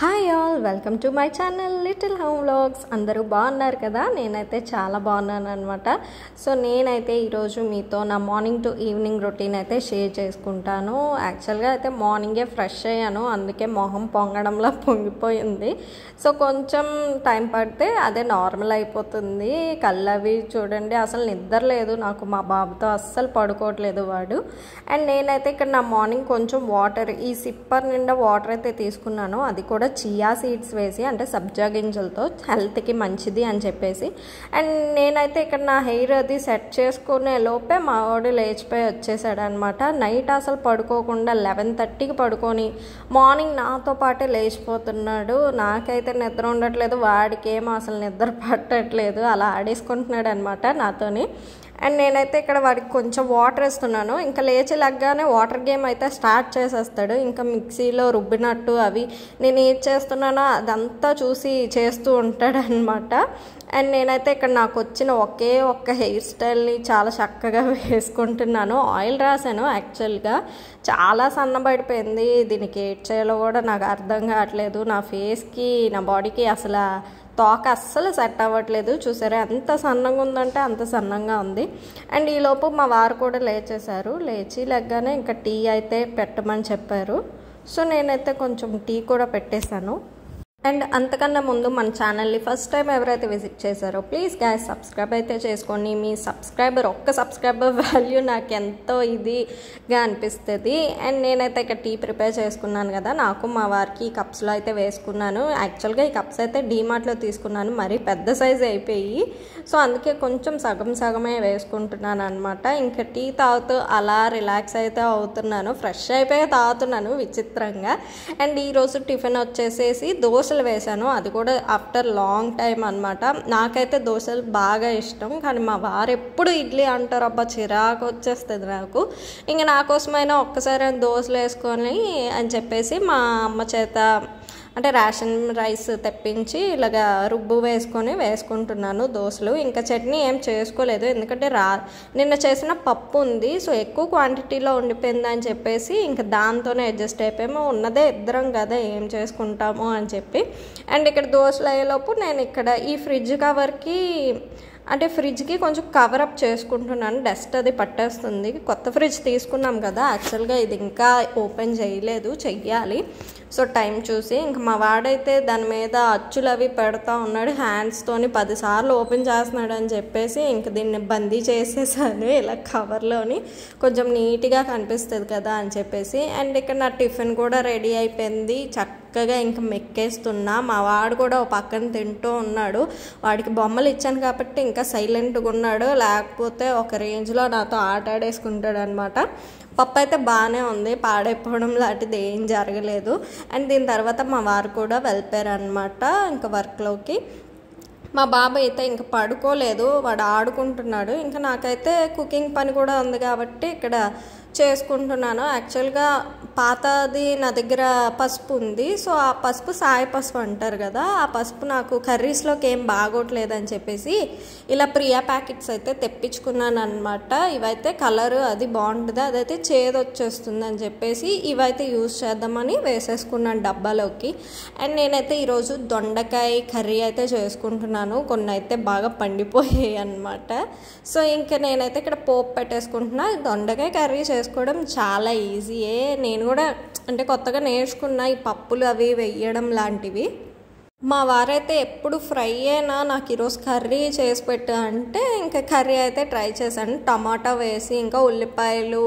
Hi all, welcome to my channel little home vlogs. అందరూ బాగున్నారు కదా? నేనైతే చాలా బాగున్నాను అనమాట. సో నేనైతే ఈరోజు మీతో నా మార్నింగ్ టు ఈవినింగ్ రొటీన్ అయితే షేర్ చేసుకుంటాను. యాక్చువల్గా అయితే మార్నింగే ఫ్రెష్ అయ్యాను, అందుకే మొహం పొంగడంలా పొంగిపోయింది. సో కొంచెం టైం పడితే అదే నార్మల్ అయిపోతుంది. కళ్ళు అవి చూడండి, అసలు నిద్ర లేదు నాకు. మా బాబుతో అస్సలు పడుకోవట్లేదు వాడు. అండ్ నేనైతే ఇక్కడ నా మార్నింగ్ కొంచెం వాటర్, ఈ సిప్పర్ నిండా వాటర్ అయితే తీసుకున్నాను. అది కూడా చియా సీడ్స్ వేసి, అంటే సబ్జా గింజలతో, హెల్త్కి మంచిది అని చెప్పేసి. అండ్ నేనైతే ఇక్కడ నా హెయిర్ అది సెట్ చేసుకునే లోపే మా వాడు లేచిపోయి వచ్చేసాడు అనమాట. నైట్ అసలు పడుకోకుండా 11:30కి పడుకొని మార్నింగ్ నాతో పాటే లేచిపోతున్నాడు. నాకైతే నిద్ర ఉండట్లేదు, వాడికి ఏమో అసలు నిద్ర పట్టట్లేదు, అలా ఆడేసుకుంటున్నాడు అనమాట నాతోని. అండ్ నేనైతే ఇక్కడ వాడికి కొంచెం వాటర్ వేస్తున్నాను. ఇంకా లేచి లగ్గానే వాటర్ గేమ్ అయితే స్టార్ట్ చేసేస్తాడు. ఇంకా మిక్సీలో రుబ్బినట్టు అవి నేను ఏది చేస్తున్నానో అదంతా చూసి చేస్తూ ఉంటాడు అనమాట. అండ్ నేనైతే ఇక్కడ నాకు వచ్చిన ఒకే ఒక్క హెయిర్ స్టైల్ని చాలా చక్కగా వేసుకుంటున్నాను. ఆయిల్ రాశాను, యాక్చువల్గా చాలా సన్నబడిపోయింది. దీనికి ఏడ్ చేయాలో కూడా నాకు అర్థం కావట్లేదు. నా ఫేస్కి, నా బాడీకి అసలు తోక అస్సలు సెట్ అవ్వట్లేదు. చూసారా ఎంత సన్నంగా ఉందంటే అంత సన్నంగా ఉంది. అండ్ ఈలోపు మా వారు కూడా లేచేశారు. లేచి లెగ్గానే ఇంకా టీ అయితే పెట్టమని చెప్పారు. సో నేనైతే కొంచెం టీ కూడా పెట్టేశాను. అండ్ అంతకన్నా ముందు మన ఛానల్ని ఫస్ట్ టైం ఎవరైతే విజిట్ చేశారో ప్లీజ్ గైస్ సబ్స్క్రైబ్ అయితే చేసుకోండి. మీ ఒక్క సబ్స్క్రైబర్ వాల్యూ నాకు ఎంతో ఇదిగా అనిపిస్తుంది. అండ్ నేనైతే ఇక్కడ టీ ప్రిపేర్ చేసుకున్నాను కదా, నాకు మా వారికి ఈ కప్స్లో అయితే వేసుకున్నాను. యాక్చువల్గా ఈ కప్స్ అయితే డీమార్ట్లో తీసుకున్నాను, మరీ పెద్ద సైజ్ అయిపోయి. సో అందుకే కొంచెం సగమే వేసుకుంటున్నాను అనమాట. ఇంకా టీ తాగుతూ అలా రిలాక్స్ అయితే అవుతున్నాను. ఫ్రెష్ అయిపోయి తాగుతున్నాను విచిత్రంగా. అండ్ ఈరోజు టిఫిన్ వచ్చేసేసి దోశలు వేసాను, అది కూడా ఆఫ్టర్ లాంగ్ టైం అనమాట. నాకైతే దోశలు బాగా ఇష్టం, కానీ మా వారు ఎప్పుడు ఇడ్లీ అంటారు. అబ్బా చిరాకు వచ్చేస్తుంది నాకు. ఇంకా నా కోసమైనా ఒక్కసారి దోశలు వేసుకొని అని చెప్పేసి మా అమ్మ చేత, అంటే రేషన్ రైస్ తెప్పించి ఇలాగా రుబ్బు వేసుకుంటున్నాను దోశలు. ఇంకా చట్నీ ఏం చేసుకోలేదు, ఎందుకంటే నిన్న చేసిన పప్పు ఉంది. సో ఎక్కువ క్వాంటిటీలో ఉండిపోయింది అని చెప్పేసి ఇంకా దాంతోనే అడ్జస్ట్ అయిపోయాము. ఉన్నదే ఇద్దరం కదా, ఏం చేసుకుంటాము అని చెప్పి. అండ్ ఇక్కడ దోశలు అయ్యేలోపు నేను ఇక్కడ ఈ ఫ్రిడ్జ్ కవర్కి, అంటే ఫ్రిడ్జ్కి కొంచెం కవరప్ చేసుకుంటున్నాను. డస్ట్ అది పట్టేస్తుంది. కొత్త ఫ్రిడ్జ్ తీసుకున్నాం కదా, యాక్చువల్గా ఇది ఇంకా ఓపెన్ చెయ్యాలి. సో టైం చూసి ఇంకా మా వాడైతే దాని మీద అచ్చులు అవి పెడతా ఉన్నాడు. హ్యాండ్స్తోని 10 సార్లు ఓపెన్ చేస్తున్నాడు అని చెప్పేసి ఇంక దీన్ని బందీ చేసేసాను ఇలా కవర్లోని, కొంచెం నీట్గా కనిపిస్తుంది కదా అని చెప్పేసి. అండ్ ఇక్కడ నా టిఫిన్ కూడా రెడీ అయిపోయింది. చక్కగా ఇంకా మెక్కేస్తున్నా. మా వాడు కూడా ఒక పక్కన తింటూ ఉన్నాడు. వాడికి బొమ్మలు ఇచ్చాను కాబట్టి ఇంకా సైలెంట్గా ఉన్నాడు, లేకపోతే ఒక రేంజ్లో నాతో ఆట ఆడేసుకుంటాడు అనమాట. పప్పు అయితే బాగానే ఉంది, పాడైపోవడం లాంటిది ఏం జరగలేదు. అండ్ దీని తర్వాత మా వారు కూడా వెళ్ళిపోయారు అనమాట ఇంకా వర్క్లోకి. మా బాబు అయితే ఇంకా పడుకోలేదు, వాడు ఆడుకుంటున్నాడు. ఇంకా నాకైతే కుకింగ్ పని కూడా ఉంది కాబట్టి ఇక్కడ చేసుకుంటున్నాను. యాక్చువల్గా పాతది నా దగ్గర పసుపు ఉంది. సో ఆ పసుపు సాయ పసుపు అంటారు కదా, ఆ పసుపు నాకు కర్రీస్లోకి ఏం బాగోట్లేదని చెప్పేసి ఇలా ప్రియా ప్యాకెట్స్ అయితే తెప్పించుకున్నాను అనమాట. ఇవైతే కలర్ అది బాగుంటుంది, అదైతే చేదు వచ్చేస్తుంది అని చెప్పేసి ఇవైతే యూజ్ చేద్దామని వేసేసుకున్నాను డబ్బాలోకి. అండ్ నేనైతే ఈరోజు దొండకాయ కర్రీ అయితే చేసుకుంటున్నాను. కొన్ని అయితే బాగా పండిపోయాయి అనమాట. సో ఇంకా నేనైతే ఇక్కడ పోపు పెట్టేసుకుంటున్నా. దొండకాయ కర్రీ చేసుకోవడం చాలా ఈజీయే. నేను కూడా అంటే కొత్తగా నేర్చుకున్నా ఈ పప్పులు అవి వేయడం లాంటివి. మా వారైతే ఎప్పుడు ఫ్రై అయినా నాకు ఈరోజు కర్రీ చేసి పెట్టు అంటే ఇంకా కర్రీ అయితే ట్రై చేశాను. టమాటా వేసి ఇంకా ఉల్లిపాయలు,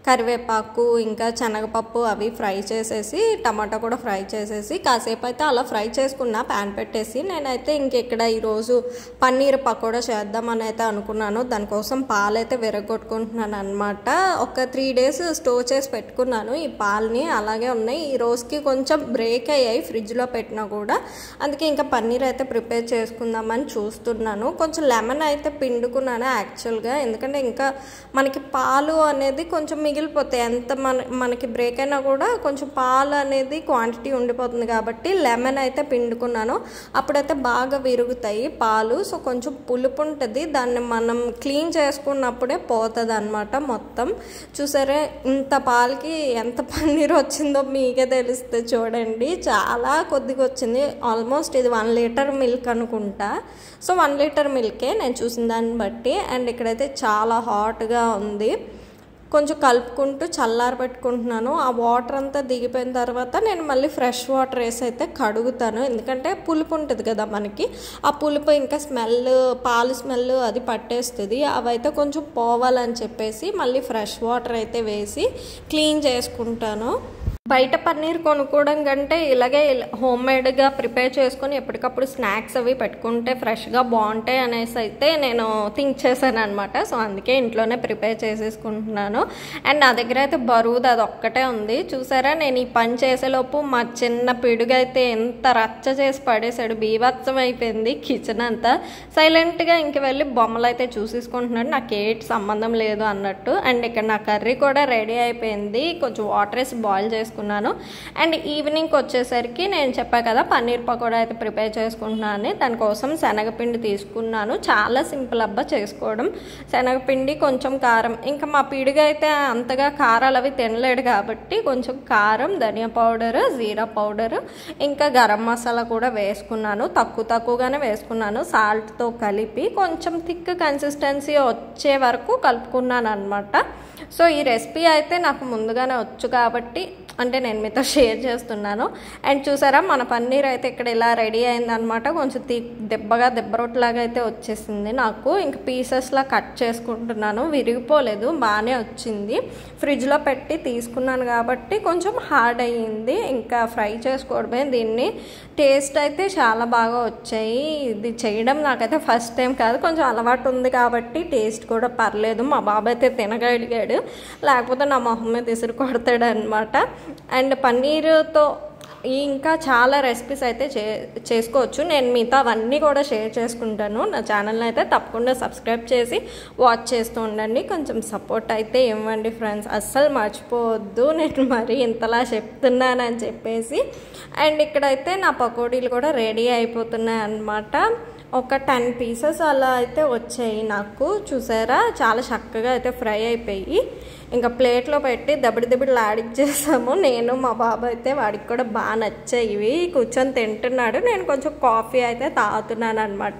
కరివేపాకు, ఇంకా శనగపప్పు అవి ఫ్రై చేసేసి, టమాటా కూడా ఫ్రై చేసేసి కాసేపు అయితే అలా ఫ్రై చేసుకున్నా ప్యాన్ పెట్టేసి. నేనైతే ఇక్కడ ఈరోజు పన్నీర్ పకోడా చేద్దామని అయితే అనుకున్నాను. దానికోసం పాలైతే విరగొట్టుకుంటున్నాను అనమాట. ఒక 3 days స్టోర్ చేసి పెట్టుకున్నాను ఈ పాలని, అలాగే ఉన్నాయి. ఈ రోజుకి కొంచెం బ్రేక్ అయ్యాయి ఫ్రిడ్జ్లో పెట్టినా కూడా. అందుకే ఇంకా పన్నీర్ అయితే ప్రిపేర్ చేసుకుందామని చూస్తున్నాను. కొంచెం లెమన్ అయితే పిండుకున్నాను యాక్చువల్గా, ఎందుకంటే ఇంకా మనకి పాలు అనేది కొంచెం మిగిలిపోతాయి. ఎంత మనకి బ్రేక్ అయినా కూడా కొంచెం పాలు అనేది క్వాంటిటీ ఉండిపోతుంది కాబట్టి లెమన్ అయితే పిండుకున్నాను. అప్పుడైతే బాగా విరుగుతాయి పాలు. సో కొంచెం పులుపు ఉంటుంది, దాన్ని మనం క్లీన్ చేసుకున్నప్పుడే పోతుంది అన్నమాట మొత్తం. చూసారే ఇంత పాలకి ఎంత పన్నీర్ వచ్చిందో మీకే తెలిస్తే చూడండి. చాలా కొద్దిగా వచ్చింది. ఆల్మోస్ట్ ఇది 1 లీటర్ మిల్క్ అనుకుంటా. సో 1 లీటర్ మిల్కే నేను చూసిన దాన్ని బట్టి. అండ్ ఇక్కడైతే చాలా హాట్గా ఉంది. కొంచెం కలుపుకుంటూ చల్లార పెట్టుకుంటున్నాను. ఆ వాటర్ అంతా దిగిపోయిన తర్వాత నేను మళ్ళీ ఫ్రెష్ వాటర్ వేసి అయితే కడుగుతాను. ఎందుకంటే పులుపు ఉంటుంది కదా మనకి, ఆ పులుపు ఇంకా స్మెల్, పాలు స్మెల్ అది పట్టేస్తుంది. అవైతే కొంచెం పోవాలని చెప్పేసి మళ్ళీ ఫ్రెష్ వాటర్ అయితే వేసి క్లీన్ చేసుకుంటాను. బయట పన్నీర్ కొనుక్కోవడం కంటే ఇలాగే హోమ్ మేడ్గా ప్రిపేర్ చేసుకొని ఎప్పటికప్పుడు స్నాక్స్ అవి పెట్టుకుంటే ఫ్రెష్గా బాగుంటాయి అనేసి అయితే నేను థింక్ చేశాను అనమాట. సో అందుకే ఇంట్లోనే ప్రిపేర్ చేసేసుకుంటున్నాను. అండ్ నా దగ్గర అయితే బరువుది అది ఒక్కటే ఉంది. చూసారా, నేను ఈ పని చేసేలోపు మా చిన్న పిడుగు అయితే ఎంత రచ్చ చేసి పడేసాడు. బీభత్సం అయిపోయింది కిచెన్ అంతా. సైలెంట్గా ఇంక వెళ్ళి బొమ్మలు అయితే చూసేసుకుంటున్నాడు, నాకు ఏటి సంబంధం లేదు అన్నట్టు. అండ్ ఇక్కడ నా కర్రీ కూడా రెడీ అయిపోయింది. కొంచెం వాటర్ వేసి బాయిల్ చేసుకున్నాను. అండ్ ఈవినింగ్కి వచ్చేసరికి నేను చెప్పా కదా పన్నీర్ పకోడా అయితే ప్రిపేర్ చేసుకుంటున్నాను. దానికోసం శనగపిండి తీసుకున్నాను. చాలా సింపుల్ అబ్బా చేసుకోవడం. శనగపిండి, కొంచెం కారం. ఇంకా మా పిడిగా అయితే అంతగా కారాలు అవి తినలేడు కాబట్టి కొంచెం కారం, ధనియా పౌడర్, జీరా పౌడర్, ఇంకా గరం మసాలా కూడా వేసుకున్నాను. తక్కువగానే వేసుకున్నాను. సాల్ట్తో కలిపి కొంచెం థిక్ కన్సిస్టెన్సీ వచ్చే వరకు కలుపుకున్నాను అనమాట. సో ఈ రెసిపీ అయితే నాకు ముందుగానే వచ్చు కాబట్టి అంటే నేను మీతో షేర్ చేస్తున్నాను. అండ్ చూసారా, మన పన్నీర్ అయితే ఇక్కడ ఇలా రెడీ అయిందనమాట. కొంచెం దెబ్బ రొట్టెలాగా అయితే వచ్చేసింది నాకు. ఇంక పీసెస్లా కట్ చేసుకుంటున్నాను. విరిగిపోలేదు, బాగానే వచ్చింది. ఫ్రిడ్జ్లో పెట్టి తీసుకున్నాను కాబట్టి కొంచెం హార్డ్ అయ్యింది. ఇంకా ఫ్రై చేసుకోవడమే. దీన్ని టేస్ట్ అయితే చాలా బాగా వచ్చాయి. ఇది చేయడం నాకైతే ఫస్ట్ టైం కాదు, కొంచెం అలవాటు ఉంది కాబట్టి టేస్ట్ కూడా పర్లేదు. మా బాబు అయితే తినగలిగాడు, లేకపోతే నా మొహం మీద విసిరి కొడతాడు అనమాట. అండ్ పన్నీర్తో ఇంకా చాలా రెసిపీస్ అయితే చేసుకోవచ్చు. నేను మీతో అవన్నీ కూడా షేర్ చేసుకుంటాను. నా ఛానల్ని అయితే తప్పకుండా సబ్స్క్రైబ్ చేసి వాచ్ చేస్తూ ఉండండి. కొంచెం సపోర్ట్ అయితే ఇవ్వండి ఫ్రెండ్స్, అస్సలు మర్చిపోవద్దు. నేను మరి ఇంతలా చెప్తున్నానని చెప్పేసి. అండ్ ఇక్కడైతే నా పకోడీలు కూడా రెడీ అయిపోతున్నాయి అన్నమాట. ఒక 10 పీసెస్ అలా అయితే వచ్చాయి నాకు. చూసారా, చాలా చక్కగా అయితే ఫ్రై అయిపోయి ఇంకా ప్లేట్లో పెట్టి దబిడిలాడిచ్చేసాము. నేను మా బాబు అయితే, వాడికి కూడా బాగా నచ్చాయి ఇవి. కూర్చొని తింటున్నాడు. నేను కొంచెం కాఫీ అయితే తాగుతున్నాను అనమాట.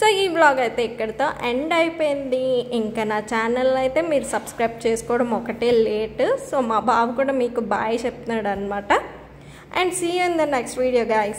సో ఈ వ్లాగ్ అయితే ఇక్కడితో ఎండ్ అయిపోయింది. ఇంకా నా ఛానల్ అయితే మీరు సబ్స్క్రైబ్ చేసుకోవడం ఒకటే లేట్. సో మా బాబు కూడా మీకు బాయ్ చెప్తున్నాడు అనమాట. And see you in the next video guys.